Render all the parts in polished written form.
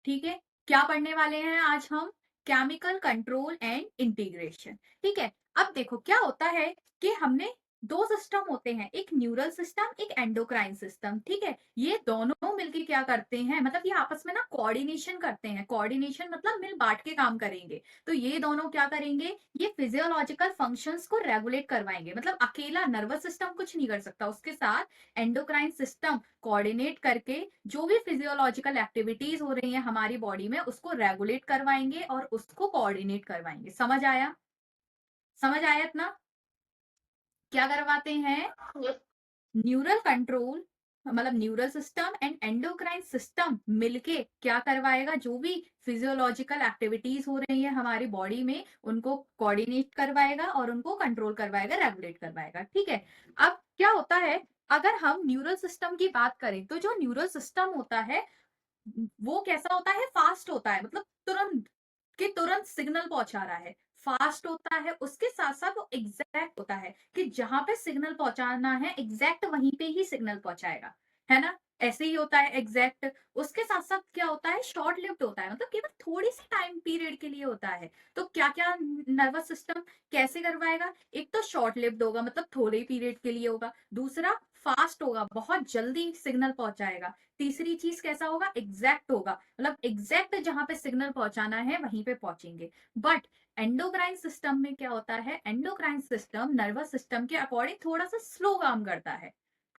ठीक है, क्या पढ़ने वाले हैं आज हम? Chemical control and integration. ठीक है, अब देखो क्या होता है कि हमने दो सिस्टम होते हैं, एक न्यूरल सिस्टम, एक एंडोक्राइन सिस्टम। ठीक है, ये दोनों मिलके क्या करते हैं, मतलब ये आपस में ना कोऑर्डिनेशन करते हैं। कोऑर्डिनेशन मतलब मिल बांट के काम करेंगे। तो ये दोनों क्या करेंगे, ये फिजियोलॉजिकल फंक्शंस को रेगुलेट करवाएंगे। मतलब अकेला नर्वस सिस्टम कुछ नहीं कर सकता, उसके साथ एंडोक्राइन सिस्टम कोऑर्डिनेट करके जो भी फिजियोलॉजिकल एक्टिविटीज हो रही हैं हमारी बॉडी में उसको रेगुलेट करवाएंगे और उसको कोऑर्डिनेट करवाएंगे। समझ आया? समझ आया इतना? क्या करवाते हैं? न्यूरल कंट्रोल मतलब neural system and endocrine system मिलके क्या करवाएगा, जो भी फिजियोलॉजिकल एक्टिविटीज हो रही है हमारी बॉडी में उनको कोऑर्डिनेट करवाएगा और उनको कंट्रोल करवाएगा, रेगुलेट करवाएगा। ठीक है, अब क्या होता है, अगर हम न्यूरल सिस्टम की बात करें तो जो न्यूरल सिस्टम होता है वो कैसा होता है, फास्ट होता है। मतलब तुरंत के तुरंत सिग्नल पहुंचा रहा है, फास्ट होता है। उसके साथ साथ वो एग्जैक्ट होता है कि जहां पे सिग्नल पहुंचाना है एग्जैक्ट वहीं पे ही सिग्नल पहुंचाएगा, है ना? ऐसे ही होता है एग्जैक्ट। उसके साथ साथ क्या होता है, शॉर्ट लिव्ड होता है, मतलब केवल थोड़ी सी टाइम पीरियड के लिए होता है। तो क्या क्या नर्वस सिस्टम कैसे करवाएगा, एक तो शॉर्ट लिव्ड होगा मतलब थोड़े पीरियड के लिए होगा, दूसरा फास्ट होगा बहुत जल्दी सिग्नल पहुंचाएगा, तीसरी चीज कैसा होगा, एग्जैक्ट होगा, मतलब एग्जैक्ट जहां पे सिग्नल पहुंचाना है वहीं पे पहुंचेंगे। बट एंडोक्राइन सिस्टम में क्या होता है, एंडोक्राइन सिस्टम नर्वस सिस्टम के अकॉर्डिंग थोड़ा सा स्लो काम करता है।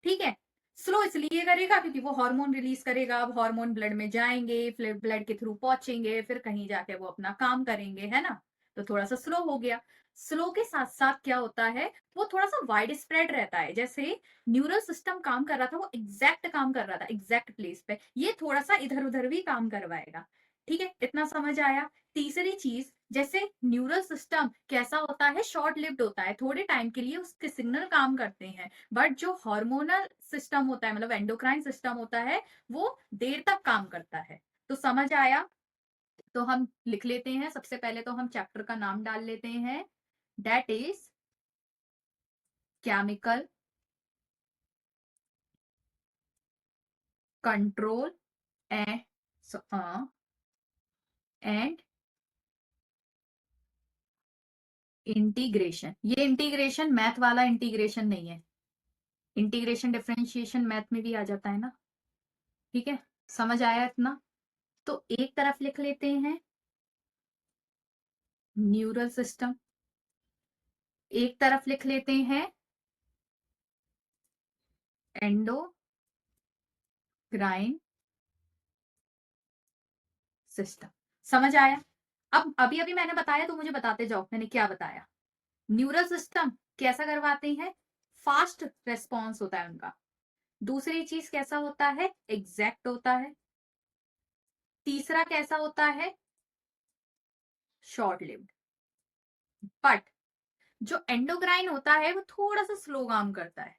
ठीक है, स्लो इसलिए करेगा क्योंकि वो हार्मोन रिलीज करेगा, अब हार्मोन ब्लड में जाएंगे, फिर ब्लड के थ्रू पहुंचेंगे, फिर कहीं जाके वो अपना काम करेंगे, है ना? तो थोड़ा सा स्लो हो गया। स्लो के साथ साथ क्या होता है, वो थोड़ा सा वाइड स्प्रेड रहता है। जैसे न्यूरल सिस्टम काम कर रहा था, वो एग्जैक्ट काम कर रहा था एग्जैक्ट प्लेस पे, ये थोड़ा सा इधर उधर भी काम करवाएगा। ठीक है, इतना समझ आया? तीसरी चीज, जैसे न्यूरल सिस्टम कैसा होता है, शॉर्ट लिव्ड होता है, थोड़े टाइम के लिए उसके सिग्नल काम करते हैं। बट जो हार्मोनल सिस्टम होता है मतलब एंडोक्राइन सिस्टम होता है वो देर तक काम करता है। तो समझ आया? तो हम लिख लेते हैं, सबसे पहले तो हम चैप्टर का नाम डाल लेते हैं, that is chemical control and integration. ये इंटीग्रेशन मैथ वाला इंटीग्रेशन नहीं है, इंटीग्रेशन डिफरेंशिएशन मैथ में भी आ जाता है ना। ठीक है, समझ आया इतना? तो एक तरफ लिख लेते हैं न्यूरल सिस्टम, एक तरफ लिख लेते हैं एंडोक्राइन सिस्टम। समझ आया? अब अभी अभी मैंने बताया तो मुझे बताते जाओ मैंने क्या बताया। न्यूरल सिस्टम कैसा करवाते हैं, फास्ट रेस्पॉन्स होता है उनका। दूसरी चीज कैसा होता है, एग्जैक्ट होता है। तीसरा कैसा होता है, शॉर्ट लिव्ड। बट जो एंडोक्राइन होता है वो थोड़ा सा स्लो काम करता है।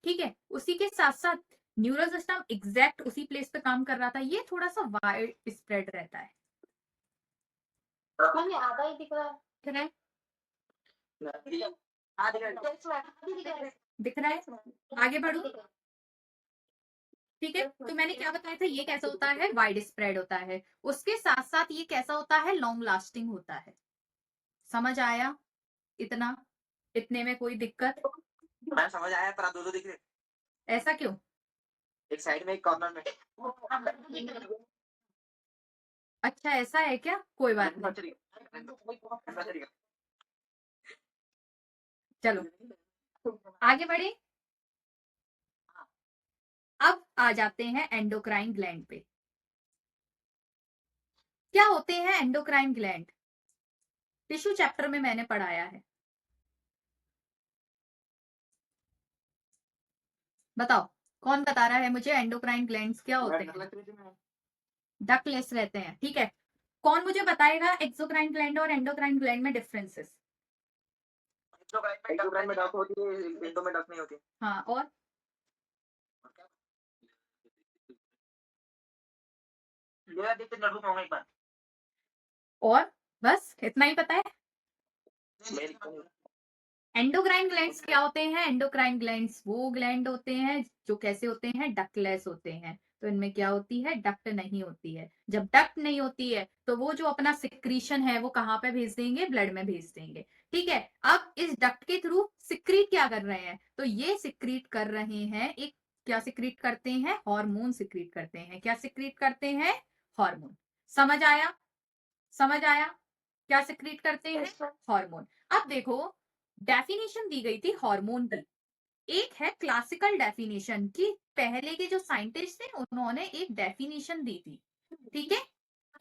ठीक है, उसी के साथ साथ न्यूरल सिस्टम एग्जैक्ट उसी प्लेस पे काम कर रहा था, ये थोड़ा सा वाइड स्प्रेड रहता है। आधा ही दिख रहा है, दिख रहा है? आगे बढ़ू? ठीक है, तो मैंने क्या बताया था, ये कैसा होता है, वाइड स्प्रेड होता है। उसके साथ साथ ये कैसा होता है, लॉन्ग लास्टिंग होता है। समझ आया इतना? इतने में कोई दिक्कत? मैं समझ आया पर आप दो दिख रहे, ऐसा क्यों? एक साइड में एक कॉर्नर में। अच्छा ऐसा है क्या, कोई बात नहीं, चलो आगे बढ़े। अब आ जाते हैं एंडोक्राइन ग्लैंड पे। क्या होते हैं एंडोक्राइन ग्लैंड? टिश्यू चैप्टर में मैंने पढ़ाया है, बताओ कौन बता रहा है मुझे, एंडोक्राइन ग्लैंड्स क्या होते हैं? डकलेस रहते हैं, ठीक है। कौन मुझे बताएगा एक्सोक्राइन ग्लैंड और एंडोक्राइन ग्लैंड में डिफरेंसेस? एक्सोक्राइन में डक होती है, एंडो में डक नहीं होती। हाँ, और ये देखते नर्वस होगा एक बार, और बस इतना ही पता है? एंडोक्राइन ग्लैंड्स क्या होते हैं, एंडोक्राइन ग्लैंड्स वो ग्लैंड होते हैं जो कैसे होते हैं, डकलेस होते हैं। तो इनमें क्या होती है, डक्ट नहीं होती है। जब डक्ट नहीं होती है तो वो जो अपना सिक्रीशन है वो कहाँ पे भेज देंगे, ब्लड में भेज देंगे। ठीक है, अब इस डक्ट के थ्रू सिक्रीट क्या कर रहे हैं, तो ये सिक्रीट कर रहे हैं एक, क्या सिक्रीट करते हैं, हार्मोन सिक्रीट करते हैं। क्या सिक्रीट करते हैं, हार्मोन। समझ आया, समझ आया, क्या सिक्रीट करते हैं, हार्मोन। अब देखो डेफिनेशन दी गई थी हार्मोन की, एक है क्लासिकल डेफिनेशन की, पहले के जो साइंटिस्ट थे उन्होंने एक डेफिनेशन दी थी, ठीक है।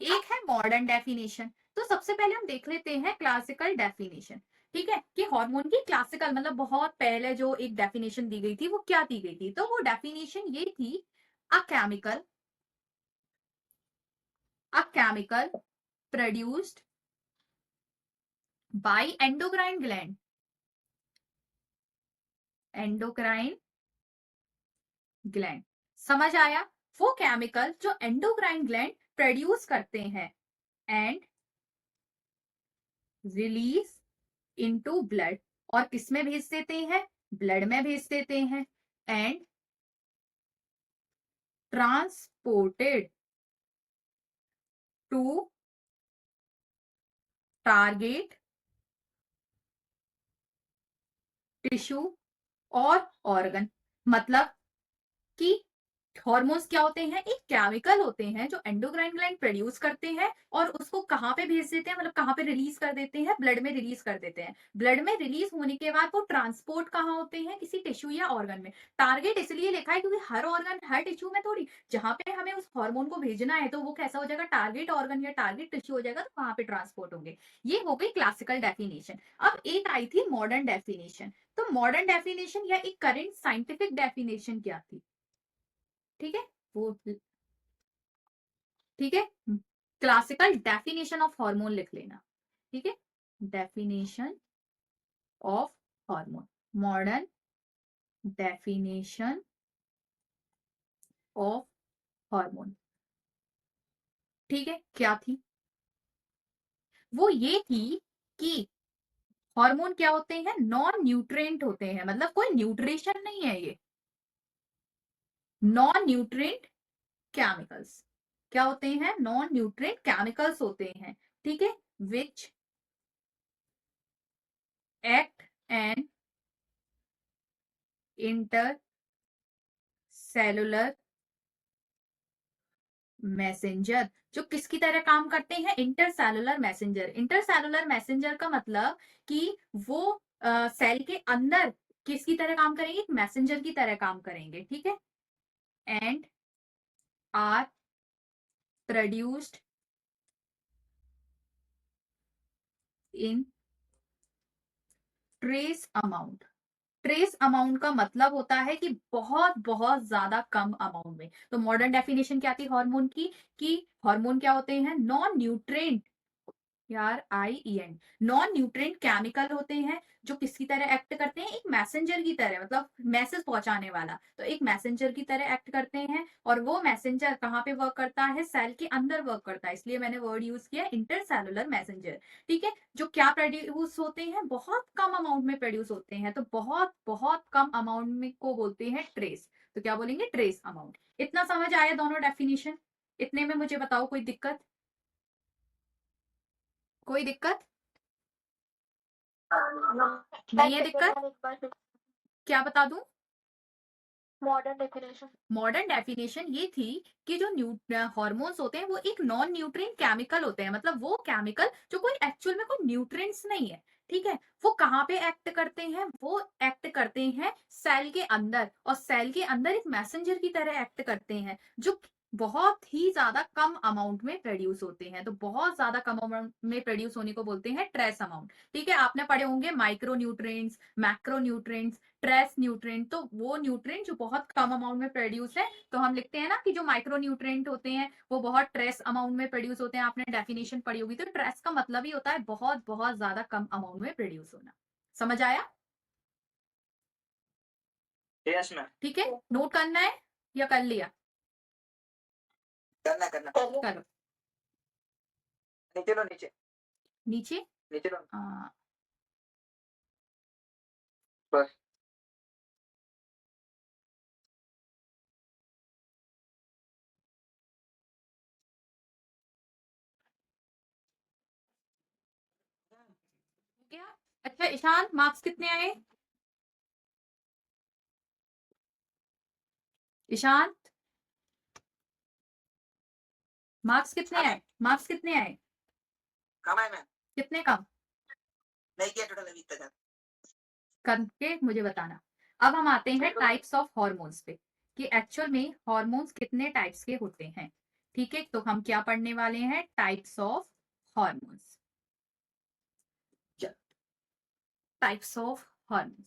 एक है मॉडर्न डेफिनेशन। तो सबसे पहले हम देख लेते हैं क्लासिकल डेफिनेशन, ठीक है, कि हार्मोन की क्लासिकल मतलब बहुत पहले जो एक डेफिनेशन दी गई थी वो क्या दी गई थी, तो वो डेफिनेशन ये थी, a chemical produced by endocrine gland. समझ आया, वो केमिकल जो एंडोक्राइन ग्लैंड प्रोड्यूस करते हैं एंड रिलीज इनटू ब्लड, और किसमें भेज देते हैं, ब्लड में भेज देते हैं, and transported to target tissue और ऑर्गन। मतलब कि हॉर्मोन्स क्या होते हैं, एक केमिकल होते हैं जो एंडोक्राइन ग्लैंड प्रोड्यूस करते हैं और उसको कहाँ पे भेज देते हैं, मतलब कहाँ पे रिलीज कर देते हैं, ब्लड में रिलीज कर देते हैं। ब्लड में रिलीज होने के बाद वो ट्रांसपोर्ट कहाँ होते हैं, किसी टिश्यू या ऑर्गन में। टारगेट इसलिए लिखा है क्योंकि हर ऑर्गन हर टिश्यू में थोड़ी, जहां पे हमें उस हार्मोन को भेजना है तो वो कैसा हो जाएगा, टारगेट ऑर्गन या टारगेट टिश्यू हो जाएगा, तो वहां पे ट्रांसपोर्ट होंगे। ये हो गई क्लासिकल डेफिनेशन। अब एक आई थी मॉडर्न डेफिनेशन। तो मॉडर्न डेफिनेशन या एक करंट साइंटिफिक डेफिनेशन क्या थी, ठीक है, वो, ठीक है, क्लासिकल डेफिनेशन ऑफ हार्मोन लिख लेना, ठीक है, definition of hormone, modern definition of hormone, ठीक है, क्या थी, वो ये थी कि हार्मोन क्या होते हैं, नॉन न्यूट्रिएंट होते हैं, मतलब कोई न्यूट्रिशन नहीं है ये, नॉन न्यूट्रिएंट केमिकल्स। क्या होते हैं, नॉन न्यूट्रिएंट केमिकल्स होते हैं, ठीक है, which act and inter cellular messenger, जो किसकी तरह काम करते हैं, इंटरसेलुलर मैसेंजर। इंटरसेलुलर मैसेंजर का मतलब कि वो सेल के अंदर किसकी तरह काम करेंगे, एक मैसेंजर की तरह काम करेंगे, ठीक है, and are produced in trace amount. Trace amount का मतलब होता है कि बहुत बहुत ज्यादा कम अमाउंट में। तो मॉडर्न डेफिनेशन क्या थी हार्मोन की, कि हार्मोन क्या होते हैं, नॉन न्यूट्रिएंट, यार IEN, नॉन न्यूट्रिएंट केमिकल होते हैं जो किसकी तरह एक्ट करते हैं, एक मैसेंजर की तरह, मतलब मैसेज पहुंचाने वाला, तो एक मैसेंजर की तरह एक्ट करते हैं। और वो मैसेंजर कहाँ पे वर्क करता है, सेल के अंदर वर्क करता है, इसलिए मैंने वर्ड यूज किया इंटरसेलुलर मैसेंजर, ठीक है। जो क्या प्रोड्यूस होते हैं, बहुत कम अमाउंट में प्रोड्यूस होते हैं, तो बहुत बहुत कम अमाउंट में को बोलते हैं ट्रेस। तो क्या बोलेंगे, ट्रेस अमाउंट। इतना समझ आया दोनों डेफिनेशन, इतने में मुझे बताओ कोई दिक्कत, कोई दिक्कत नहीं है, दिक्कत, क्या बता दूं, मॉडर्न डेफिनेशन। मॉडर्न डेफिनेशन ये थी कि जो हॉर्मोन्स होते हैं वो एक नॉन न्यूट्रिएंट केमिकल होते हैं, मतलब वो केमिकल जो कोई एक्चुअल में कोई न्यूट्रिएंट्स नहीं है, ठीक है। वो कहाँ पे एक्ट करते हैं, वो एक्ट करते हैं सेल के अंदर, और सेल के अंदर एक मैसेंजर की तरह एक्ट करते हैं, जो बहुत ही ज्यादा कम अमाउंट में प्रोड्यूस होते हैं। तो बहुत ज्यादा कम अमाउंट में प्रोड्यूस होने को बोलते हैं ट्रेस अमाउंट, ठीक है। आपने पढ़े होंगे micro nutrients, macro nutrients, trace nutrient, तो वो न्यूट्रिएंट जो बहुत कम अमाउंट में प्रोड्यूस है, तो हम लिखते हैं ना कि जो माइक्रो न्यूट्रिएंट होते हैं वो बहुत ट्रेस अमाउंट में प्रोड्यूस होते हैं। आपने डेफिनेशन पढ़ी होगी, तो ट्रेस का मतलब ही होता है बहुत बहुत ज्यादा कम अमाउंट में प्रोड्यूस होना। समझ आया, यस मैम। ठीक है, नोट करना है या कर लिया, करना करना करो, नीचे लो नीचे, नीचे, नीचे लो आ, बस। अच्छा ईशान, मार्क्स कितने आए? ईशान, मार्क्स कितने आए? मार्क्स कितने आए? कम है मैम, कितने कम? नहीं किया टोटल अभी तक। करके मुझे बताना। अब हम आते हैं टाइप्स ऑफ हॉर्मोन्स पे, कि एक्चुअल में हॉर्मोन्स कितने टाइप्स के होते हैं। ठीक है, तो हम क्या पढ़ने वाले हैं? Types of hormones. Types of hormones.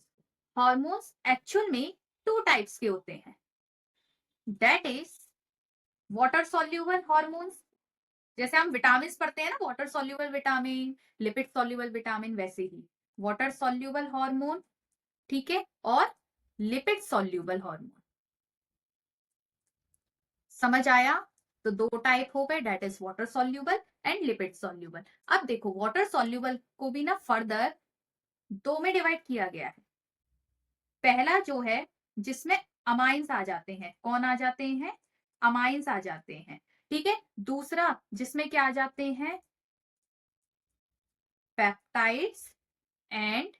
Hormones actual में टू टाइप्स के होते हैं, that is water soluble hormones. जैसे हम विटामिन पढ़ते हैं ना, water soluble vitamin, lipid soluble vitamin, वैसे ही वाटर सॉल्यूबल हार्मोन, ठीक है, और लिपिड सॉल्यूबल हार्मोन। समझ आया? तो दो टाइप हो गए, that is water soluble and lipid soluble. अब देखो वाटर सॉल्यूबल को भी ना फर्दर दो में डिवाइड किया गया है। पहला जो है जिसमें अमाइंस आ जाते हैं, कौन आ जाते हैं? अमाइंस आ जाते हैं, ठीक है। दूसरा जिसमें क्या आ जाते हैं? पेप्टाइड्स एंड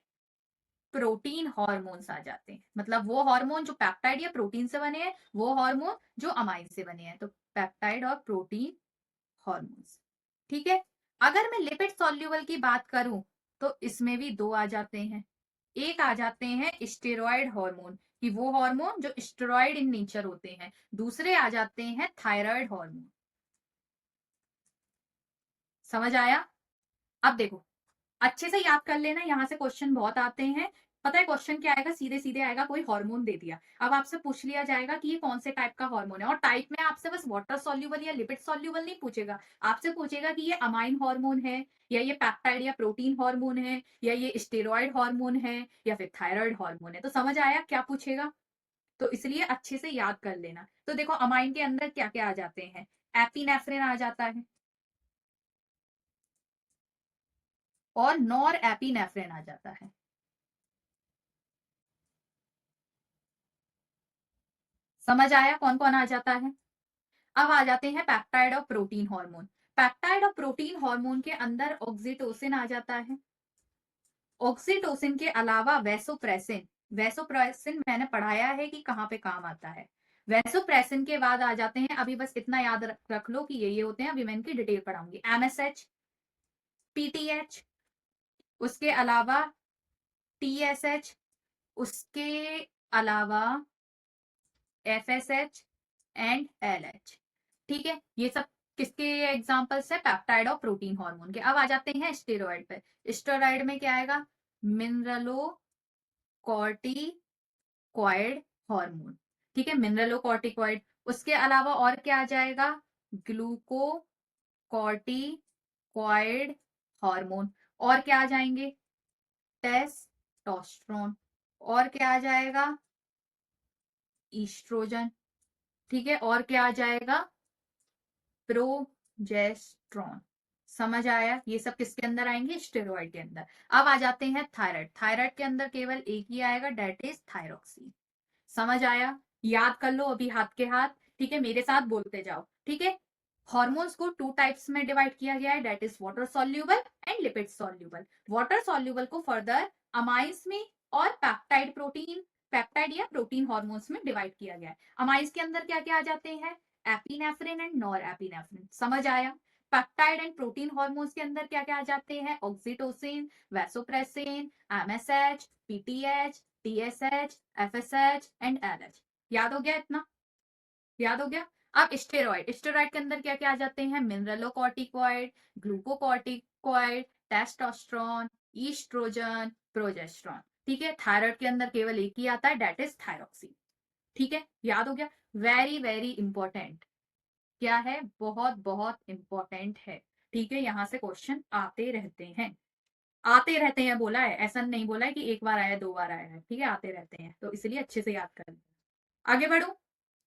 प्रोटीन हॉर्मोन्स आ जाते हैं। मतलब वो हार्मोन जो पेप्टाइड या प्रोटीन से बने हैं, वो हार्मोन जो अमाइन से बने हैं, तो पेप्टाइड और प्रोटीन हॉर्मोन्स। ठीक है। अगर मैं लिपिड सॉल्यूबल की बात करूं तो इसमें भी दो आ जाते हैं। एक आ जाते हैं स्टेरॉयड हार्मोन, कि वो हार्मोन जो स्टेरॉयड इन नेचर होते हैं। दूसरे आ जाते हैं थायराइड हार्मोन। समझ आया? अब देखो, अच्छे से याद कर लेना, यहाँ से क्वेश्चन बहुत आते हैं। पता है क्वेश्चन क्या आएगा? सीधे सीधे आएगा, कोई हार्मोन दे दिया, अब आपसे पूछ लिया जाएगा कि ये कौन से टाइप का हार्मोन है, और टाइप में आपसे बस वाटर सॉल्यूबल या लिपिड सॉल्यूबल नहीं पूछेगा, आपसे पूछेगा कि ये अमाइन हार्मोन है, या ये पेप्टाइड या प्रोटीन हार्मोन है, या ये स्टेरॉयड हार्मोन है, या फिर थायराइड हार्मोन है। तो समझ आया क्या पूछेगा? तो इसलिए अच्छे से याद कर लेना। तो देखो अमाइन के अंदर क्या क्या आ जाते हैं? एपिनेफ्रिन आ जाता है, और नॉर एपिनेफ्रिन आ जाता है। समझ आया कौन कौन आ जाता है? अब आ जाते हैं पेप्टाइड और प्रोटीन हार्मोन। पेप्टाइड और प्रोटीन हार्मोन के अंदर ऑक्सीटोसिन आ जाता है। ऑक्सीटोसिन के अलावा वैसोप्रेसिन, वैसोप्रेसिन मैंने पढ़ाया है कि कहाँ पे काम आता है। वैसोप्रेसिन के बाद आ जाते हैं, अभी बस इतना याद रख लो कि ये होते हैं, अभी मैं इनकी डिटेल पढ़ाऊंगी। एमएसएच, पीटीएच, उसके अलावा टीएसएच, उसके अलावा एफएसएच एंड एलएच। ठीक है, ये सब किसके एग्जांपल्स है? पेप्टाइड और प्रोटीन हार्मोन के। अब आ जाते हैं स्टेरॉइड पे। स्टेरॉइड में क्या आएगा? मिनरलो कॉर्टिकॉइड हार्मोन। ठीक है, मिनरलो कॉर्टिकॉइड। उसके अलावा और क्या आ जाएगा? ग्लूको कॉर्टिकॉइड हार्मोन। और क्या आ जाएंगे? टेस्टोस्टेरोन। और क्या आ जाएगा? ईस्ट्रोजन। ठीक है, और क्या आ जाएगा? प्रोजेस्ट्रॉन। समझ आया? ये सब किसके अंदर आएंगे? स्टेरॉइड के अंदर। अब आ जाते हैं थायराइड। थायराइड के अंदर केवल एक ही आएगा, डेट इज थायरोक्सिन। समझ आया? याद कर लो अभी हाथ के हाथ। ठीक है, मेरे साथ बोलते जाओ। ठीक है, हॉर्मोन्स को टू टाइप्स में डिवाइड किया गया है, that is water soluble and lipid soluble. Water soluble को फर्दर अमाइंस में और पेप्टाइड प्रोटीन, पेप्टाइड या प्रोटीन हॉर्मोन्स में डिवाइड किया गया है। अमाइंस के अंदर क्या क्या आ जाते हैं? Epinephrine and nor epinephrine. समझ आया? पेप्टाइड एंड प्रोटीन हॉर्मोन्स के अंदर क्या क्या आ जाते हैं? Oxytocin, vasopressin, MSH, PTH, TSH, FSH and LH. याद हो गया इतना? याद हो गया? अब स्टेरॉइड, स्टेरॉइड के अंदर क्या क्या आ जाते हैं? Mineralocorticoid, glucocorticoid, testosterone, estrogen, progesterone. ठीक है, थायराइड के अंदर केवल एक ही आता है, डेट इज थायरोक्सिन। ठीक है, याद हो गया? Very very important. क्या है? बहुत बहुत इंपॉर्टेंट है। ठीक है, यहां से क्वेश्चन आते रहते हैं, आते रहते हैं बोला है, ऐसा नहीं बोला है कि एक बार आया दो बार आया है। ठीक है, आते रहते हैं, तो इसलिए अच्छे से याद कर। आगे बढ़ो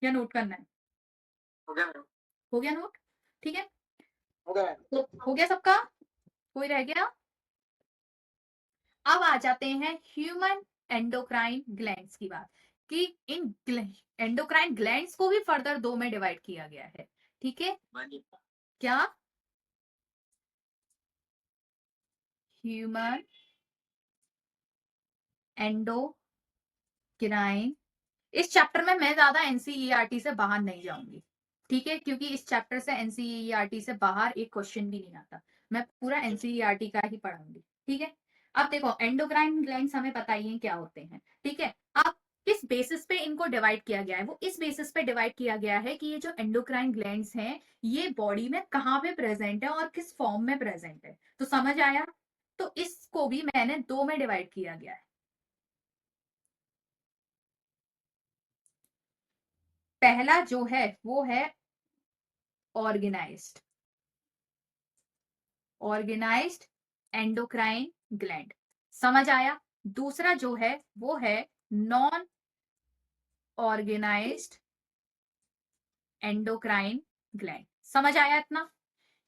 या नोट करना है? हो गया मैम, हो गया नोट? ठीक है, हो गया मैम। हो गया सबका? कोई रह गया? अब आ जाते हैं ह्यूमन एंडोक्राइन ग्लैंड्स की बात, कि इन एंडोक्राइन ग्लैंड्स को भी फर्दर दो में डिवाइड किया गया है। ठीक है, क्या? Human endocrine. इस चैप्टर में मैं ज्यादा एनसीईआरटी से बाहर नहीं जाऊंगी, ठीक है, क्योंकि इस चैप्टर से एनसीईआरटी से बाहर एक क्वेश्चन भी नहीं आता। मैं पूरा एनसीईआरटी का ही पढ़ाऊंगी, ठीक है। अब देखो एंडोक्राइन ग्लैंड्स हमें पता ही है क्या होते हैं, ठीक है। अब किस बेसिस पे इनको डिवाइड किया गया है, वो इस बेसिस पे डिवाइड किया गया है कि ये जो एंडोक्राइन ग्लैंड्स हैं ये बॉडी में कहाँ पे प्रेजेंट है और किस फॉर्म में प्रेजेंट है। तो समझ आया। तो इसको भी मैंने दो में डिवाइड किया गया है। पहला जो है वो है ऑर्गेनाइज्ड ऑर्गेनाइज्ड एंडोक्राइन ग्लैंड, समझ आया। दूसरा जो है वो है नॉन ऑर्गेनाइज्ड एंडोक्राइन ग्लैंड, समझ आया इतना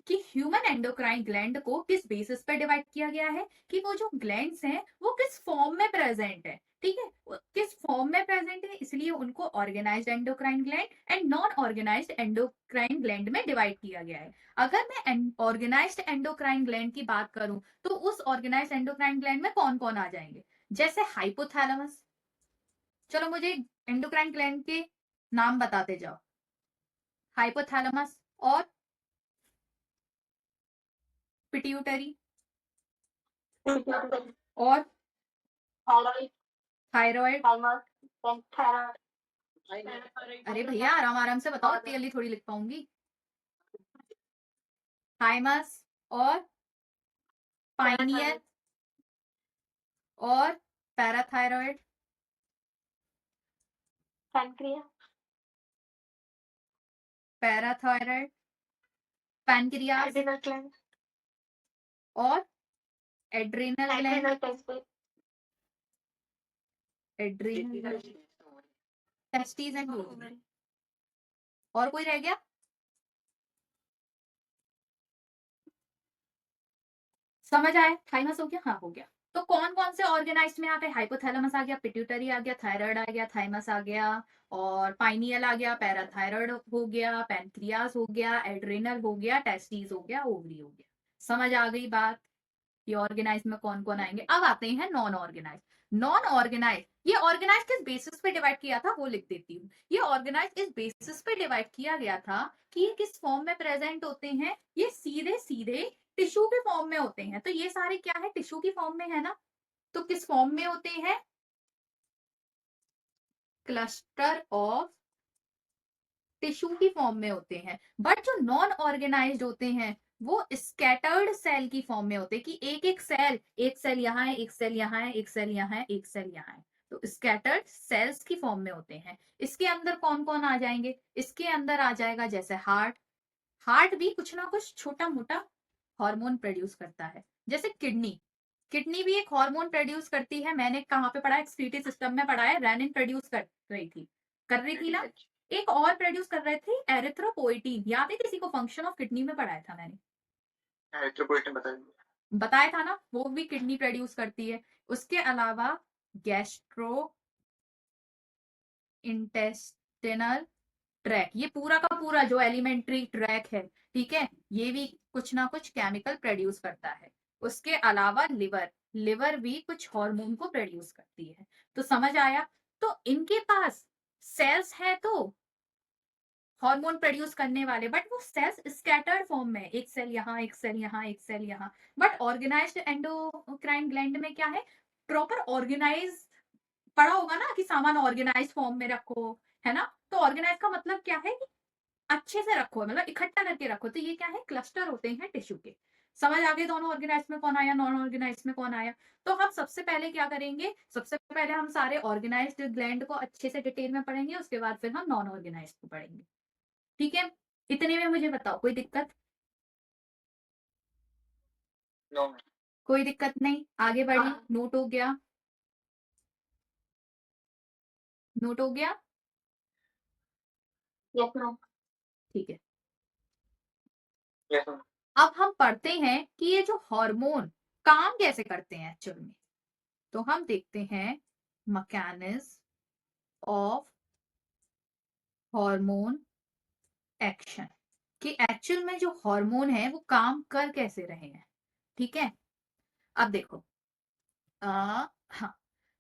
कि ह्यूमन एंडोक्राइन ग्लैंड को किस बेसिस पे डिवाइड किया गया है कि वो जो ग्लैंड्स हैं वो किस फॉर्म में प्रेजेंट है, ठीक है। किस फॉर्म में प्रेजेंट है इसलिए उनको organised endocrine gland and non organised endocrine gland में डिवाइड किया गया है। अगर मैं ऑर्गेनाइज्ड एंडोक्राइन ग्लैंड की बात करूं तो उस ऑर्गेनाइज्ड एंडोक्राइन ग्लैंड में कौन कौन आ जाएंगे, जैसे हाइपोथैलेमस। चलो मुझे एंडोक्राइन ग्लैंड के नाम बताते जाओ। हाइपोथैलेमस और पिट्यूटरी pituitary, और thyroid, thyroid. thymus, then thyroid, अरे भैया आराम आराम से बताओ, इतनी जल्दी थोड़ी लिख पाऊंगी। थाइमस और पाइनियल और parathyroid, pancreas, parathyroid, pancreas adrenal gland, और adrenal gland. adrenal testis, adrenal, testis and ovary. और कोई रह गया? समझ आया? थाइमस हो गया, हाँ हो गया। तो कौन कौन से ऑर्गेनाइज्ड में आ गए? हाइपोथैलेमस आ गया, पिट्यूटरी आ गया, थायराइड आ गया, थाइमस आ गया और पाइनियल आ गया, पैराथायरॉइड हो गया, पैनक्रियास हो गया, एड्रिनल हो गया, टेस्टिस हो गया, ओवरी हो गया। समझ आ गई बात? ये ऑर्गेनाइज में कौन कौन आएंगे। अब आते हैं नॉन ऑर्गेनाइज। नॉन ऑर्गेनाइज, ये ऑर्गेनाइज किस बेसिस पे डिवाइड किया था वो लिख देती हूँ। ये ऑर्गेनाइज इस बेसिस पे डिवाइड किया गया था कि ये किस फॉर्म में प्रेजेंट होते हैं, ये सीधे सीधे टिश्यू के फॉर्म में होते हैं। तो ये सारे क्या है, टिश्यू की फॉर्म में है ना। तो किस फॉर्म में होते हैं, क्लस्टर ऑफ टिश्यू की फॉर्म में होते हैं। बट जो नॉन ऑर्गेनाइज्ड होते हैं वो स्कैटर्ड सेल की फॉर्म में होते हैं कि एक सेल यहाँ है, एक सेल यहाँ है, एक सेल यहाँ है, एक सेल यहाँ है। तो स्कैटर्ड सेल्स की फॉर्म में होते हैं। इसके अंदर कौन कौन आ जाएंगे, इसके अंदर आ जाएगा जैसे हार्ट। हार्ट भी कुछ ना कुछ छोटा मोटा हार्मोन प्रोड्यूस करता है। जैसे किडनी, किडनी भी एक हार्मोन प्रोड्यूस करती है। मैंने कहाँ पे पढ़ा है, एक्सक्रीटरी सिस्टम में पढ़ा है। रेनिन प्रोड्यूस कर रही थी ना। एक और प्रोड्यूस कर रहे थे एरिथ्रोपोइटीन, याद है किसी को? फंक्शन ऑफ किडनी में पढ़ाया था मैंने। एरिथ्रोपोइटीन बताया था ना, वो भी किडनी प्रोड्यूस करती है। उसके अलावा गैस्ट्रो इंटेस्टिनल ट्रैक, ये पूरा का पूरा जो एलिमेंट्री ट्रैक है, ठीक है, ये भी कुछ ना कुछ केमिकल प्रोड्यूस करता है। उसके अलावा लिवर, लिवर भी कुछ हार्मोन को प्रोड्यूस करती है। तो समझ आया? तो इनके पास सेल्स है तो हार्मोन प्रोड्यूस करने वाले, बट वो सेल्स स्कैटर्ड फॉर्म में, एक सेल यहाँ, एक सेल यहाँ, एक सेल यहाँ। बट ऑर्गेनाइज्ड एंडोक्राइन ग्लैंड में क्या है, प्रॉपर ऑर्गेनाइज। पढ़ा होगा ना कि सामान ऑर्गेनाइज फॉर्म में रखो, है ना। तो ऑर्गेनाइज का मतलब क्या है कि अच्छे से रखो, मतलब इकट्ठा करके रखो। तो ये क्या है, क्लस्टर होते हैं टिश्यू के। समझ आ गए दोनों ऑर्गेनाइज में कौन आया, नॉन ऑर्गेनाइज में कौन आया। तो हम सबसे पहले क्या करेंगे, सबसे पहले हम सारे ऑर्गेनाइज्ड ग्लैंड को अच्छे से डिटेल में पढ़ेंगे, उसके बाद फिर हम नॉन ऑर्गेनाइज को पढ़ेंगे, ठीक है। इतने में मुझे बताओ कोई दिक्कत? नो कोई दिक्कत नहीं, आगे बढ़ी। नोट हो गया, नोट हो गया, yes ma'am, ठीक है। Yes ma'am. अब हम पढ़ते हैं कि ये जो हार्मोन काम कैसे करते हैं एक्चुअल में। तो हम देखते हैं मैकेनिज्म ऑफ हार्मोन एक्शन, कि एक्चुअल में जो हार्मोन है वो काम कर कैसे रहे हैं, ठीक है। अब देखो हाँ,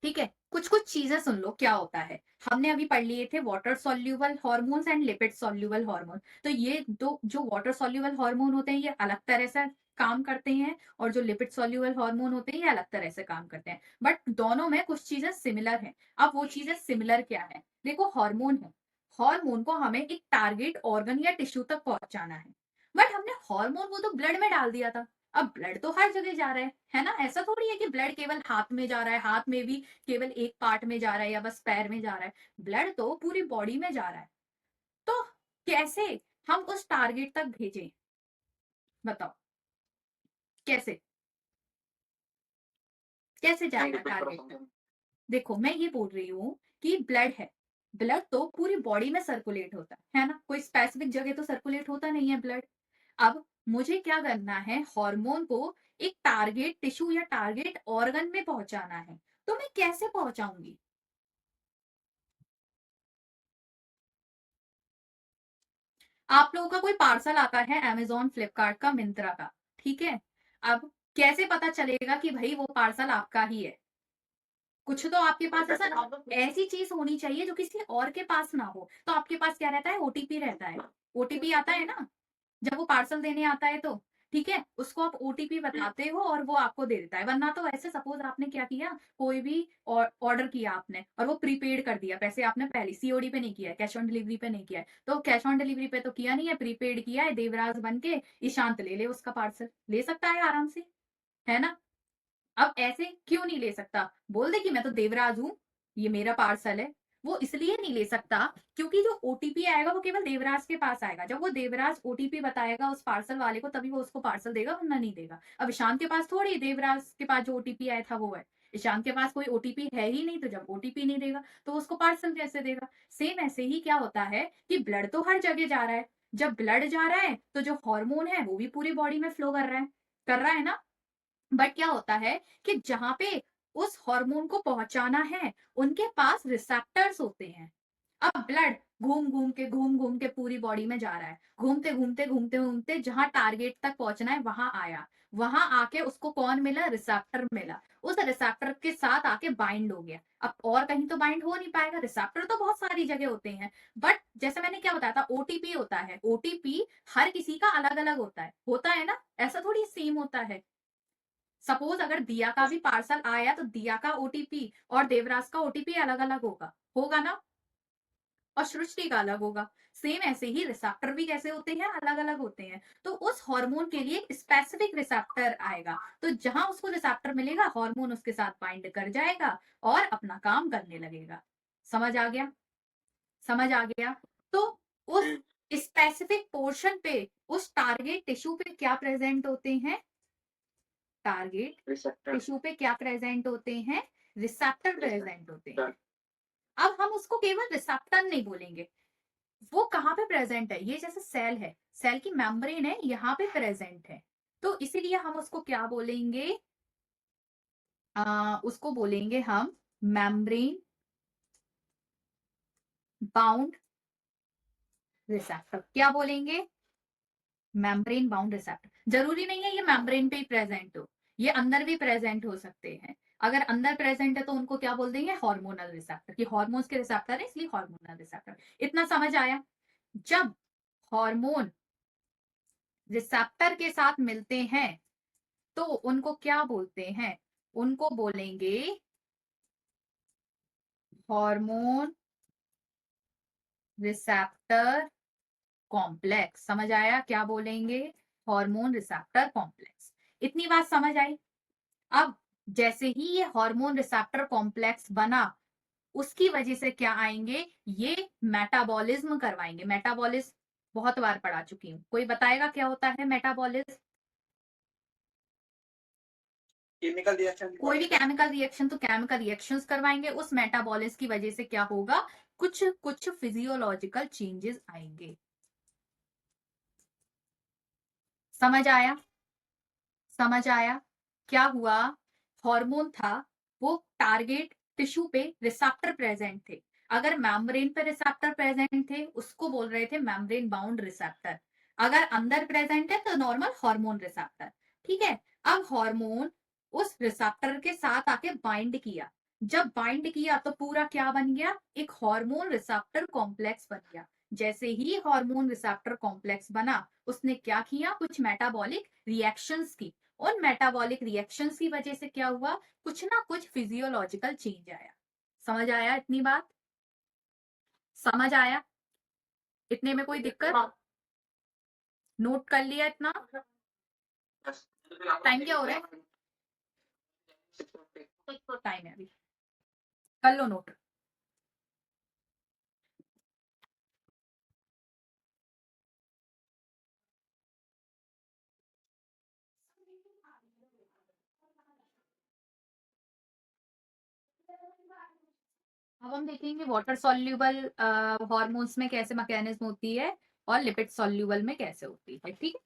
ठीक है, कुछ कुछ चीजें सुन लो क्या होता है। हमने अभी पढ़ लिए थे water soluble hormones and lipid soluble hormone. तो ये दो जो वाटर सॉल्यूबल हार्मोन होते हैं ये अलग तरह से काम करते हैं, और जो लिपिड सॉल्यूबल हार्मोन होते हैं ये अलग तरह से काम करते हैं, बट दोनों में कुछ चीजें सिमिलर हैं। अब वो चीजें सिमिलर क्या है, देखो हार्मोन है, हार्मोन को हमें एक टारगेट ऑर्गन या टिश्यू तक पहुंचाना है, बट हमने हार्मोन वो तो ब्लड में डाल दिया था। अब ब्लड तो हर जगह जा रहा है ना, ऐसा थोड़ी है कि ब्लड केवल हाथ में जा रहा है, हाथ में भी केवल एक पार्ट में जा रहा है या बस पैर में जा रहा है, ब्लड तो पूरी बॉडी में जा रहा है। तो कैसे हम उस टारगेट तक भेजें, बताओ कैसे, कैसे जाएगा टारगेट तक। देखो मैं ये बोल रही हूँ कि ब्लड है, ब्लड तो पूरी बॉडी में सर्कुलेट होता है ना, कोई स्पेसिफिक जगह तो सर्कुलेट होता नहीं है ब्लड। अब मुझे क्या करना है, हार्मोन को एक टारगेट टिश्यू या टारगेट ऑर्गन में पहुंचाना है, तो मैं कैसे पहुंचाऊंगी। आप लोगों का कोई पार्सल आता है अमेजोन फ्लिपकार्ट का मिंत्रा का, ठीक है, अब कैसे पता चलेगा कि भाई वो पार्सल आपका ही है। कुछ तो आपके पास ऐसा ऐसी चीज होनी चाहिए जो किसी और के पास ना हो। तो आपके पास क्या रहता है, ओटीपी रहता है, ओटीपी आता है ना जब वो पार्सल देने आता है, तो ठीक है उसको आप ओटीपी बताते हो और वो आपको दे देता है। वरना तो ऐसे सपोज आपने क्या किया, कोई भी ऑर्डर किया आपने और वो प्रीपेड कर दिया, पैसे आपने पहले सीओडी पे नहीं किया है, कैश ऑन डिलीवरी पे नहीं किया है, तो कैश ऑन डिलीवरी पे तो किया नहीं है, प्रीपेड किया है, देवराज बन के ईशांत ले ले उसका पार्सल, ले सकता है आराम से, है ना। अब ऐसे क्यों नहीं ले सकता, बोल दे कि मैं तो देवराज हूं, ये मेरा पार्सल है। वो इसलिए नहीं ले सकता क्योंकि जो ओटीपी आएगा वो केवल देवराज के पास आएगा, जब वो देवराज ओटीपी बताएगा उस पार्सल वाले को तभी वो उसको पार्सल देगा, वरना नहीं देगा। अब ईशान के पास थोड़ी देवराज के पास जो ओटीपी आया था वो है, ईशान के पास कोई ओटीपी है ही नहीं, तो जब ओटीपी नहीं देगा तो उसको पार्सल कैसे देगा। सेम ऐसे ही क्या होता है कि ब्लड तो हर जगह जा रहा है, जब ब्लड जा रहा है तो जो हार्मोन है वो भी पूरी बॉडी में फ्लो कर रहा है ना। बट क्या होता है कि जहां पे उस हार्मोन को पहुंचाना है उनके पास रिसेप्टर्स होते हैं। अब ब्लड घूम घूम के पूरी बॉडी में जा रहा है, घूमते घूमते जहां टारगेट तक पहुंचना है वहां आया, वहां आके उसको कौन मिला, रिसेप्टर मिला, उस रिसेप्टर के साथ आके बाइंड हो गया। अब और कहीं तो बाइंड हो नहीं पाएगा, रिसेप्टर तो बहुत सारी जगह होते हैं, बट जैसे मैंने क्या बताया था ओटीपी होता है, ओटीपी हर किसी का अलग अलग होता है ना, ऐसा थोड़ी सेम होता है। सपोज अगर दिया का भी पार्सल आया तो दिया का ओटीपी और देवराज का ओटीपी अलग अलग होगा ना, और सृष्टि का अलग होगा। सेम ऐसे ही रिसेप्टर भी कैसे होते हैं, अलग अलग होते हैं। तो उस हार्मोन के लिए स्पेसिफिक रिसेप्टर आएगा, तो जहां उसको रिसेप्टर मिलेगा हार्मोन उसके साथ बाइंड कर जाएगा और अपना काम करने लगेगा। समझ आ गया, समझ आ गया। तो उस स्पेसिफिक पोर्शन पे उस टारगेट टिश्यू पे क्या प्रेजेंट होते हैं, टारगेट टिश्यू पे क्या प्रेजेंट होते हैं, रिसेप्टर प्रेजेंट होते हैं। अब हम उसको केवल रिसेप्टर नहीं बोलेंगे, वो कहाँ पे प्रेजेंट है, ये जैसे सेल है, सेल की मेम्ब्रेन है यहाँ पे प्रेजेंट है, तो इसीलिए हम उसको क्या बोलेंगे, उसको बोलेंगे हम मेम्ब्रेन बाउंड रिसेप्टर। क्या बोलेंगे, मेम्ब्रेन बाउंड रिसेप्टर। जरूरी नहीं है ये मेम्ब्रेन पे ही प्रेजेंट हो, ये अंदर भी प्रेजेंट हो सकते हैं। अगर अंदर प्रेजेंट है तो उनको क्या बोल देंगे, हार्मोनल रिसेप्टर, कि हार्मोन्स के रिसेप्टर है इसलिए हार्मोनल रिसेप्टर। इतना समझ आया। जब हार्मोन रिसेप्टर के साथ मिलते हैं तो उनको क्या बोलते हैं, उनको बोलेंगे हार्मोन रिसेप्टर कॉम्प्लेक्स। समझ आया, क्या बोलेंगे, हार्मोन रिसेप्टर कॉम्प्लेक्स। इतनी बात समझ आई। अब जैसे ही ये हार्मोन रिसेप्टर कॉम्प्लेक्स बना उसकी वजह से क्या आएंगे, ये मेटाबॉलिज्म करवाएंगे। मेटाबॉलिज्म बहुत बार पढ़ा चुकी हूँ, कोई बताएगा क्या होता है मेटाबॉलिज्म। केमिकल रिएक्शन, कोई भी केमिकल रिएक्शन, तो केमिकल रिएक्शंस करवाएंगे, उस मेटाबॉलिज्म की वजह से क्या होगा, कुछ कुछ फिजियोलॉजिकल चेंजेस आएंगे। समझ आया, समझ आया। क्या हुआ, हार्मोन था वो टारगेट टिश्यू पे रिसेप्टर प्रेजेंट थे, अगर मेम्ब्रेन पे रिसेप्टर प्रेजेंट थे उसको बोल रहे थे मेम्ब्रेन बाउंड रिसेप्टर, अगर अंदर प्रेजेंट है तो नॉर्मल हार्मोन रिसेप्टर। ठीक है, अब हार्मोन उस रिसेप्टर के साथ आके बाइंड किया, जब बाइंड किया तो पूरा क्या बन गया, एक हार्मोन रिसेप्टर कॉम्प्लेक्स बन गया। जैसे ही हार्मोन रिसेप्टर कॉम्प्लेक्स बना, उसने क्या किया, कुछ मेटाबॉलिक रिएक्शंस की। उन मेटाबॉलिक रिएक्शंस की वजह से क्या हुआ, कुछ ना कुछ फिजियोलॉजिकल चेंज आया। समझ आया इतनी बात? समझ आया? इतने में कोई दिक्कत? नोट कर लिया इतना? टाइम क्या हो रहा है? टाइम है अभी, कर लो नोट। अब हम देखेंगे वाटर सॉल्यूबल हॉर्मोन्स में कैसे मैकेनिज्म होती है और लिपिड सॉल्यूबल में कैसे होती है। ठीक है,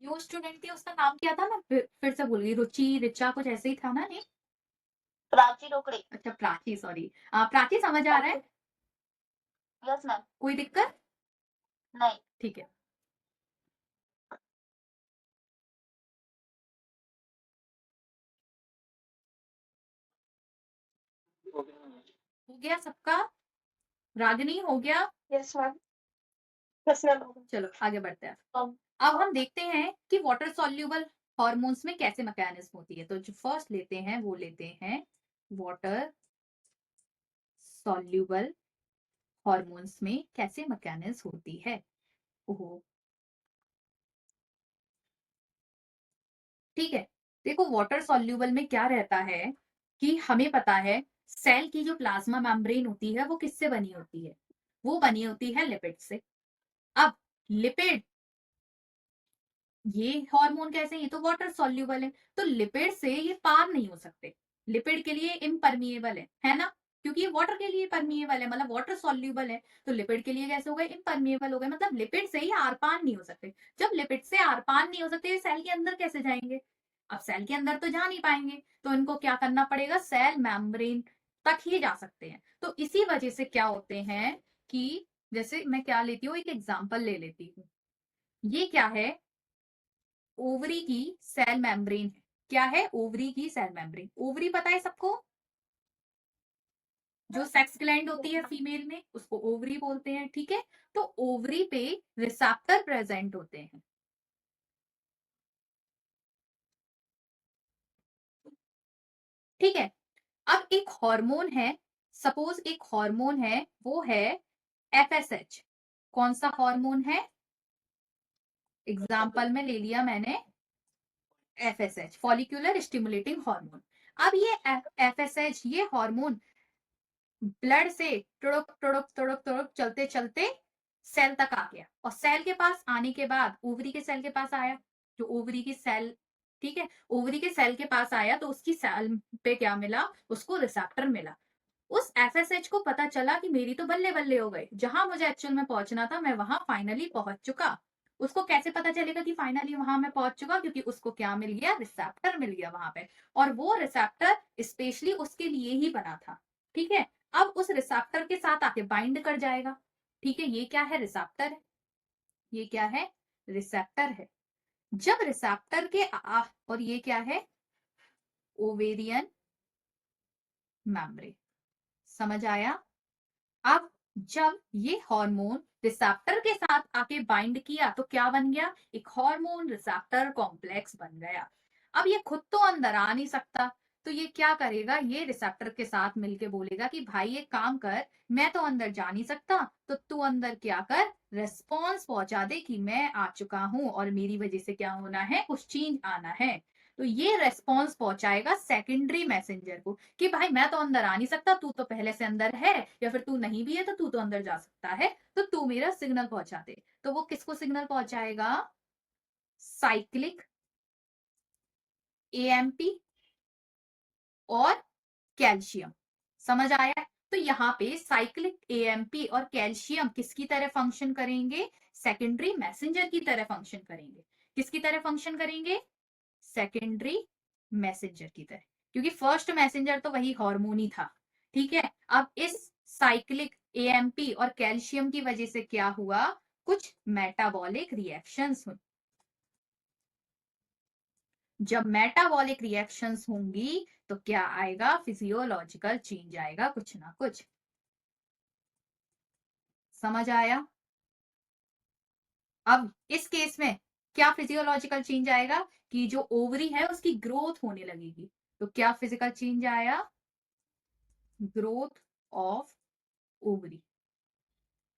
न्यू स्टूडेंट थी, उसका नाम क्या था, मैं फिर से भूल गई। रुचि, रिचा, कुछ ऐसे ही था ना? नहीं, प्राची रोकड़े। अच्छा प्राची, सॉरी। प्राची समझ आ रहा है? Yes ma'am. कोई दिक्कत? नहीं। ठीक है, हो गया सबका? रागिनी हो गया? Yes ma'am. Yes ma'am. चलो आगे बढ़ते हैं। अब हम देखते हैं कि वाटर सॉल्यूबल हॉर्मोन्स में कैसे मैकेनिज्म होती है। तो जो फर्स्ट लेते हैं वो लेते हैं वाटर सॉल्यूबल हॉर्मोन्स में कैसे मैकेनिज्म होती है। ओहो, ठीक है। देखो वाटर सॉल्यूबल में क्या रहता है कि हमें पता है सेल की जो प्लाज्मा मेम्ब्रेन होती है वो किससे बनी होती है, वो बनी होती है लिपिड से। अब लिपिड, ये हार्मोन कैसे, ये तो वाटर सॉल्यूबल है, तो लिपिड से ये पार नहीं हो सकते, लिपिड के लिए इम्परमिएबल है ना, क्योंकि ये वाटर के लिए परमिएबल है, मतलब वाटर सॉल्यूबल है, तो लिपिड के लिए कैसे हो गए, इम्परमिएबल हो गए, मतलब लिपिड से ही आर पार नहीं हो सकते। जब लिपिड से आर पार नहीं हो सकते, सेल के अंदर कैसे जाएंगे? अब सेल के अंदर तो जा नहीं पाएंगे, तो इनको क्या करना पड़ेगा, सेल मेम्ब्रेन तक ही जा सकते हैं। तो इसी वजह से क्या होते हैं कि, जैसे मैं क्या लेती हूँ, एक एग्जाम्पल ले लेती हूँ। ये क्या है, ओवरी की सेल मेम्ब्रेन है। क्या है, ओवरी की सेल मेम्ब्रेन। ओवरी पता है सबको, जो सेक्स ग्लैंड होती है फीमेल में, उसको ओवरी बोलते हैं। ठीक है, तो ओवरी पे रिसेप्टर प्रेजेंट होते हैं। ठीक है, अब एक हार्मोन है, सपोज एक हार्मोन है, वो है एफएसएच। कौन सा हार्मोन है, एग्जाम्पल में ले लिया मैंने एफएसएच, फॉलिक्यूलर स्टिमुलेटिंग हार्मोन। अब ये एफएसएच, ये हार्मोन ब्लड से टुड़ुक टुड़ुक टुड़ुक टुड़ुक चलते चलते सेल तक आ गया, और सेल के पास आने के बाद ओवरी के सेल के पास आया, जो ओवरी की सेल, ठीक है, ओवरी के सेल के पास आया, तो उसकी सेल पे क्या मिला, उसको रिसेप्टर मिला। उस एफएसएच को पता चला कि मेरी तो बल्ले बल्ले हो गए, जहां मुझे एक्चुअल में पहुंचना था मैं वहां फाइनली पहुंच चुका। उसको कैसे पता चलेगा कि फाइनली वहां मैं पहुंच चुका, क्योंकि उसको क्या मिल गया, रिसेप्टर मिल गया वहां पे, और वो रिसेप्टर स्पेशली उसके लिए ही बना था। ठीक है, अब उस रिसेप्टर के साथ आके बाइंड कर जाएगा। ठीक है, ये क्या है, रिसेप्टर है, ये क्या है, रिसेप्टर है। जब रिसेप्टर के और ये क्या है, ओवेरियन मेम्ब्रेन। समझ आया? अब जब ये हार्मोन रिसेप्टर के साथ आके बाइंड किया तो क्या बन गया, एक हार्मोन रिसेप्टर कॉम्प्लेक्स बन गया। अब ये खुद तो अंदर आ नहीं सकता, तो ये क्या करेगा, ये रिसेप्टर के साथ मिलके बोलेगा कि भाई एक काम कर, मैं तो अंदर जा नहीं सकता, तो तू अंदर क्या कर, रेस्पॉन्स पहुंचा दे कि मैं आ चुका हूं और मेरी वजह से क्या होना है, कुछ चेंज आना है। तो ये रेस्पॉन्स पहुंचाएगा सेकेंडरी मैसेंजर को कि भाई मैं तो अंदर आ नहीं सकता, तू तो पहले से अंदर है, या फिर तू नहीं भी है तो तू तो अंदर जा सकता है, तो तू मेरा सिग्नल पहुंचा दे। तो वो किसको सिग्नल पहुंचाएगा, साइक्लिक एएमपी और कैल्शियम। समझ आया? तो यहाँ पे साइक्लिक एएमपी और कैल्शियम किसकी तरह फंक्शन करेंगे, सेकेंडरी मैसेंजर की तरह फंक्शन करेंगे। किसकी तरह फंक्शन करेंगे, सेकेंडरी मैसेंजर की तरह, क्योंकि फर्स्ट मैसेंजर तो वही हार्मोन ही था। ठीक है, अब इस साइक्लिक एएमपी और कैल्शियम की वजह से क्या हुआ, कुछ मेटाबॉलिक रिएक्शंस हुई। जब मेटाबॉलिक रिएक्शंस होंगी तो क्या आएगा, फिजियोलॉजिकल चेंज आएगा कुछ ना कुछ। समझ आया? अब इस केस में क्या फिजियोलॉजिकल चेंज आएगा कि जो ओवरी है उसकी ग्रोथ होने लगेगी। तो क्या फिजिकल चेंज आया, ग्रोथ ऑफ ओवरी।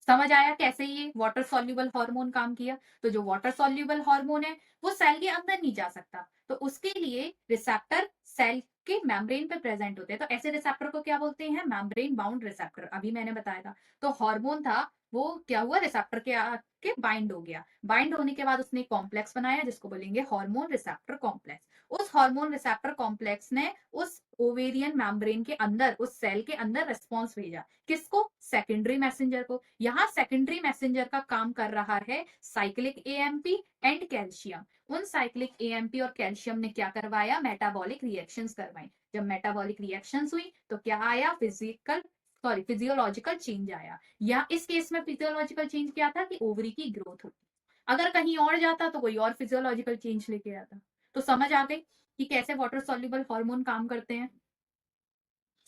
समझ आया कैसे ये वाटर सॉल्युबल हार्मोन काम किया। तो जो वाटर सॉल्युबल हार्मोन है वो सेल के अंदर नहीं जा सकता, तो उसके लिए रिसेप्टर सेल के मेम्ब्रेन पे प्रेजेंट होते हैं। तो ऐसे रिसेप्टर को क्या बोलते हैं, मेम्ब्रेन बाउंड रिसेप्टर, अभी मैंने बताया था। तो हार्मोन था वो क्या हुआ, रिसेप्टर के आके बाइंड हो गया। बाइंड होने के बाद उसने कॉम्प्लेक्स बनाया जिसको बोलेंगे हार्मोन रिसेप्टर कॉम्प्लेक्स। उस हार्मोन रिसेप्टर कॉम्प्लेक्स ने उस ओवेरियन मेम्ब्रेन के अंदर, उस सेल के अंदर रिस्पॉन्स भेजा। किसको, सेकेंडरी मैसेंजर को। यहाँ सेकेंडरी मैसेंजर का काम कर रहा है साइक्लिक एएमपी एंड कैल्शियम। उन साइक्लिक एएमपी और कैल्शियम ने क्या करवाया, मेटाबॉलिक रिएक्शंस करवाई। जब मेटाबॉलिक रिएक्शंस हुई तो क्या आया, फिजियोलॉजिकल चेंज आया। या इस केस में फिजियोलॉजिकल चेंज क्या था कि ओवरी की ग्रोथ होती। अगर कहीं और जाता तो कोई और फिजियोलॉजिकल चेंज लेके आता। तो समझ आ गई कि कैसे वाटर सॉल्युबल हार्मोन काम करते हैं।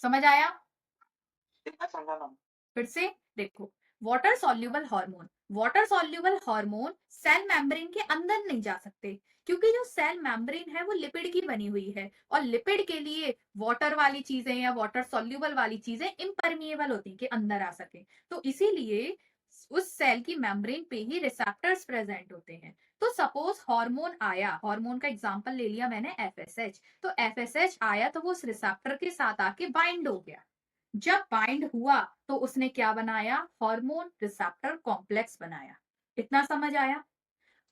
समझ आया? फिर से देखो, water soluble hormone, water soluble hormone cell membrane के अंदर नहीं जा सकते, क्योंकि जो सेल मेम्ब्रेन है वो लिपिड की बनी हुई है, और लिपिड के लिए वाटर वाली चीजें या वाटर सॉल्युबल वाली चीजें इम्परमिएबल होती है कि अंदर आ सके। तो इसीलिए उस सेल की मेम्ब्रेन पे ही रिसेप्टर्स प्रेजेंट होते हैं। तो सपोज हार्मोन आया, हार्मोन का एग्जांपल ले लिया मैंने एफएसएच, तो एफएसएच आया तो वो उस रिसेप्टर के साथ आके बाइंड हो गया। जब बाइंड हुआ तो उसने क्या बनाया, हार्मोन रिसेप्टर कॉम्प्लेक्स बनाया। इतना समझ आया?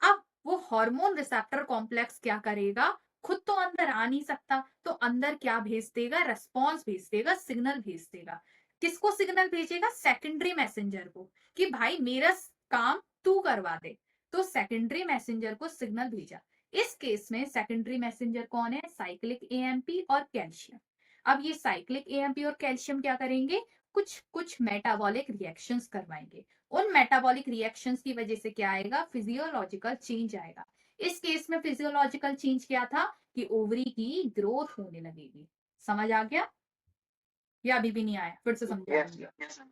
अब वो हार्मोन रिसेप्टर कॉम्प्लेक्स क्या करेगा, खुद तो अंदर आ नहीं सकता, तो अंदर क्या भेज देगा, रेस्पॉन्स भेज देगा, सिग्नल भेज देगा। किसको सिग्नल भेजेगा, सेकेंडरी मैसेंजर को, कि भाई मेरा काम तू करवा दे। तो सेकेंडरी मैसेंजर को सिग्नल भेजा। इस केस में सेकेंडरी मैसेंजर कौन है, साइक्लिक एएमपी और कैल्शियम। अब ये साइक्लिक एएमपी और कैल्शियम क्या करेंगे, कुछ कुछ मेटाबॉलिक रिएक्शंस करवाएंगे। उन मेटाबॉलिक रिएक्शंस की वजह से क्या आएगा, फिजियोलॉजिकल चेंज आएगा। इस केस में फिजियोलॉजिकल चेंज क्या था कि ओवरी की ग्रोथ होने लगेगी। समझ आ गया या अभी भी नहीं आया, फिर से समझा।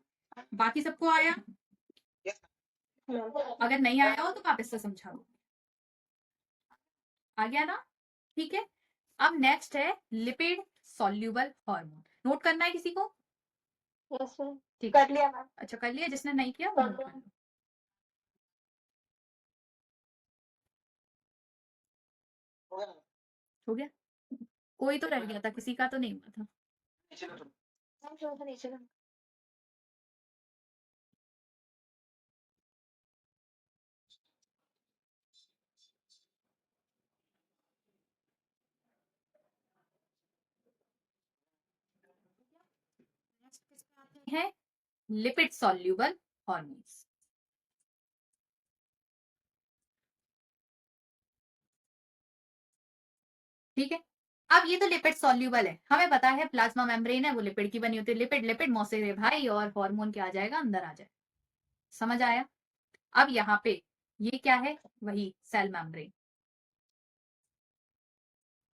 बाकी सबको आया? अगर नहीं आया हो तो वापस से समझा दो। आ गया ना? ठीक है। अब नेक्स्ट है लिपिड सॉल्युबल हार्मोन। नोट करना है किसी को? यस मैम, ठीक कर लिया मैम। अच्छा कर लिया, जिसने नहीं किया वो नोट कर लो। हो गया? कोई तो रह गया था, किसी का तो नहीं हुआ था। मैम थोड़ा सा नीचे कर। नेक्स्ट किस पे आते हैं, लिपिड सॉल्युबल हार्मोन्स। ठीक है, अब ये तो लिपिड सॉल्युबल है, हमें पता है प्लाज्मा मेम्ब्रेन है वो लिपिड की बनी होती है, लिपिड लिपिड मौसे भाई, और हार्मोन क्या आ जाएगा, अंदर आ जाए। समझ आया? अब यहाँ पे ये क्या है, वही सेल मेम्ब्रेन।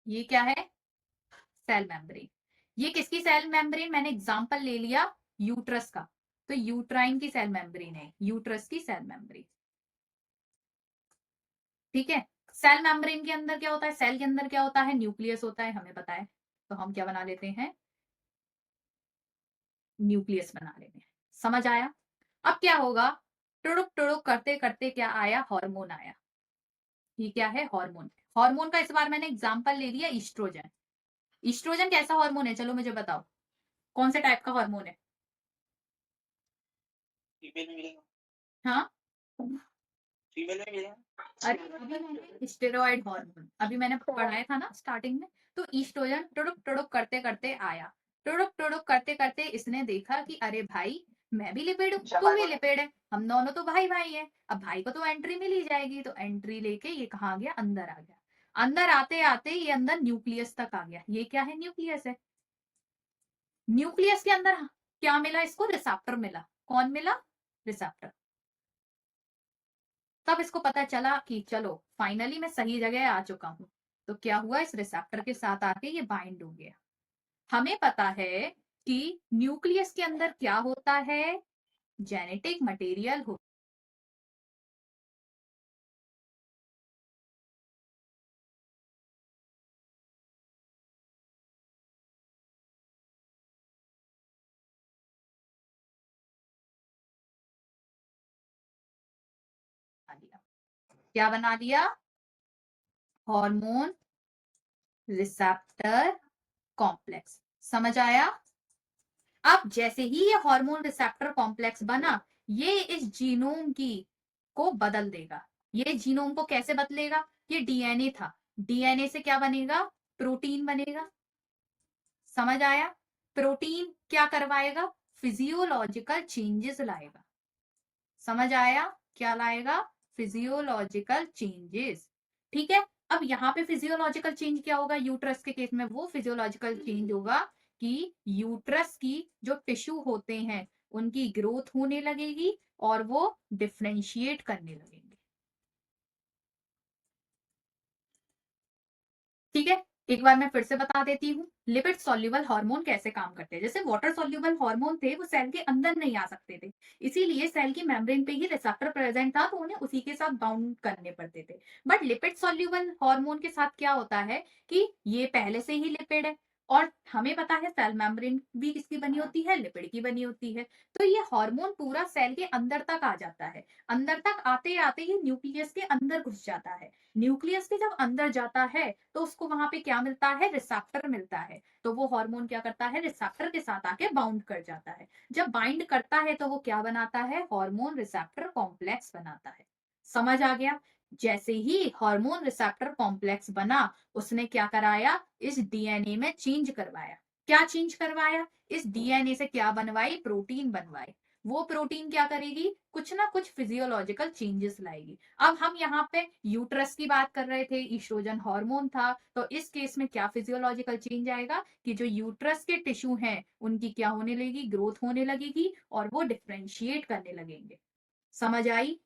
ये क्या है, सेल मेम्ब्रेन। ये किसकी सेल मेम्ब्रेन, मैंने एग्जांपल ले लिया यूट्रस का, तो यूट्राइन की सेल मेम्ब्रेन है, यूट्रस की सेल मेम्ब्रेन। ठीक है, सेल मेम्ब्रेन के अंदर क्या होता है, सेल के अंदर क्या होता है, न्यूक्लियस होता है, हमें पता है। तो हम क्या बना लेते हैं, न्यूक्लियस बना लेते हैं। समझ आया? अब क्या होगा, टुड़ुक टुड़ुक करते करते क्या आया, हार्मोन आया। ये क्या है, हार्मोन। हार्मोन का इस बार मैंने एग्जांपल ले लिया ईस्ट्रोजन। ईस्ट्रोजन कैसा हार्मोन है, चलो मुझे बताओ, कौन से टाइप का हार्मोन है? हाँ, अरे अभी मैंने स्टेरॉइड हार्मोन, अभी मैंने पढ़ाया था ना स्टार्टिंग में। तो ईस्ट्रोजन टुड़ुक टुड़ुक करते करते आया, टुड़ुक टुड़ुक करते करते इसने देखा कि अरे भाई मैं भी लिपिड हूँ, तू भी लिपिड है, हम दोनों तो भाई भाई हैं, अब भाई को तो एंट्री मिल ही जाएगी। तो एंट्री लेके ये कहाँ गया, अंदर आ गया। अंदर आते आते ये अंदर न्यूक्लियस तक आ गया। ये क्या है? न्यूक्लियस है। न्यूक्लियस के अंदर क्या मिला इसको? रिसेप्टर मिला। कौन मिला? रिसेप्टर। तब इसको पता चला कि चलो फाइनली मैं सही जगह आ चुका हूं। तो क्या हुआ? इस रिसेप्टर के साथ आके ये बाइंड हो गया। हमें पता है कि न्यूक्लियस के अंदर क्या होता है? जेनेटिक मटेरियल हो दिया। क्या बना दिया? Hormone receptor complex. समझ आया? अब जैसे ही ये हार्मोन रिसेप्टर कॉम्प्लेक्स बना, ये इस जीनोम की को बदल देगा। ये जीनोम को कैसे बदलेगा? ये डीएनए था, डीएनए से क्या बनेगा? प्रोटीन बनेगा। समझ आया? प्रोटीन क्या करवाएगा? फिजियोलॉजिकल चेंजेस लाएगा। समझ आया? क्या लाएगा? Physiological changes. ठीक है। अब यहाँ पे फिजियोलॉजिकल चेंज क्या होगा? यूट्रस के केस में वो फिजियोलॉजिकल चेंज होगा कि यूट्रस की जो टिश्यू होते हैं उनकी ग्रोथ होने लगेगी और वो डिफरेंशिएट करने लगेंगे। ठीक है। एक बार मैं फिर से बता देती हूँ, लिपिड सॉल्युबल हार्मोन कैसे काम करते हैं। जैसे वाटर सॉल्युबल हार्मोन थे, वो सेल के अंदर नहीं आ सकते थे, इसीलिए सेल की मेम्ब्रेन पे ही रिसेप्टर प्रेजेंट था, तो उन्हें उसी के साथ बाउंड करने पड़ते थे। बट लिपिड सॉल्युबल हार्मोन के साथ क्या होता है कि ये पहले से ही लिपिड है, और हमें पता है सेल मेम्ब्रेन भी किसकी बनी होती है? लिपिड की बनी होती है। तो ये हार्मोन पूरा सेल के अंदर तक आ जाता है। अंदर तक आते आते ही न्यूक्लियस के अंदर घुस जाता है। न्यूक्लियस के जब अंदर जाता है तो उसको वहां पे क्या मिलता है? रिसेप्टर मिलता है। तो वो हार्मोन क्या करता है? रिसेप्टर के साथ आके बाउंड कर जाता है। जब बाइंड करता है तो वो क्या बनाता है? हार्मोन रिसेप्टर कॉम्प्लेक्स बनाता है। समझ आ गया? जैसे ही हार्मोन रिसेप्टर कॉम्प्लेक्स बना, उसने क्या कराया? इस डीएनए में चेंज करवाया। क्या चेंज करवाया? इस डीएनए से क्या बनवाई? प्रोटीन बनवाई। वो प्रोटीन क्या करेगी? कुछ ना कुछ फिजियोलॉजिकल चेंजेस लाएगी। अब हम यहाँ पे यूट्रस की बात कर रहे थे, ईस्ट्रोजन हार्मोन था, तो इस केस में क्या फिजियोलॉजिकल चेंज आएगा कि जो यूट्रस के टिश्यू हैं उनकी क्या होने लगेगी? ग्रोथ होने लगेगी और वो डिफरेंशिएट करने लगेंगे। समझ आई?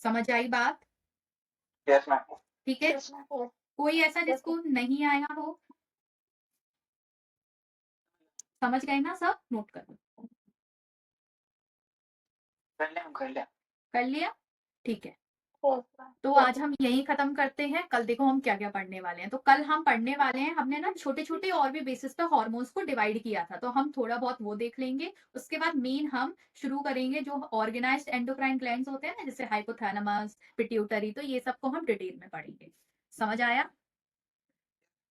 समझ आई बात? Yes ma'am. ठीक है। Yes, ma'am. Yes. कोई ऐसा जिसको नहीं आया हो? समझ गए ना सब? नोट कर लो। कर लिया हम, कर लिया। कर लिया? ठीक है। Yes, ma'am. तो आज हम यही खत्म करते हैं। कल देखो हम क्या क्या पढ़ने वाले हैं। तो कल हम पढ़ने वाले हैं, हमने ना छोटे छोटे और भी बेसिस पे हॉर्मोन्स को डिवाइड किया था, तो हम थोड़ा बहुत वो देख लेंगे। उसके बाद मेन हम शुरू करेंगे जो ऑर्गेनाइज्ड एंडोक्राइन ग्लैंड्स होते हैं ना, जैसे हाइपोथैलेमस, पिट्यूटरी, तो ये सबको हम डिटेल में पढ़ेंगे। समझ आया?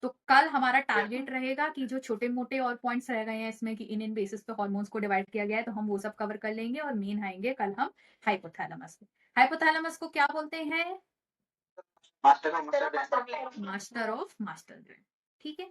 तो कल हमारा टारगेट रहेगा कि जो छोटे मोटे और पॉइंट्स रह गए हैं इसमें कि इन बेसिस पे हॉर्मोन्स को डिवाइड किया गया है, तो हम वो सब कवर कर लेंगे। और मेन आएंगे कल हम हाइपोथैलेमस पे। हाइपोथैलेमस को क्या बोलते हैं? Master of master. Master of master gland. ठीक है।